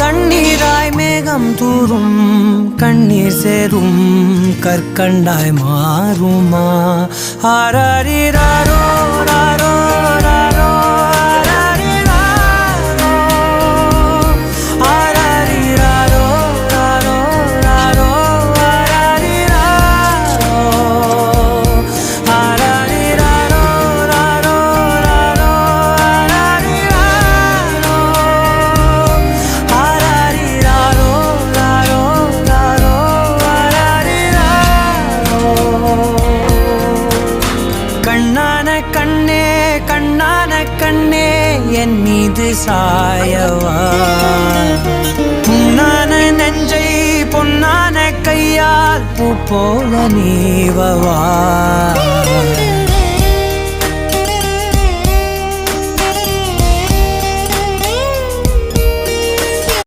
தண்ணீராய் மேகம் தூரும் கண்ணீர் சேரும் கற்கண்டாய் மாறுமா ஆராரிராரோ ராரோ ராரோ கண்ணே என் மீது சாயவா புண்ணான நெஞ்சை பொன்னான கையால் பூ போல நீவவா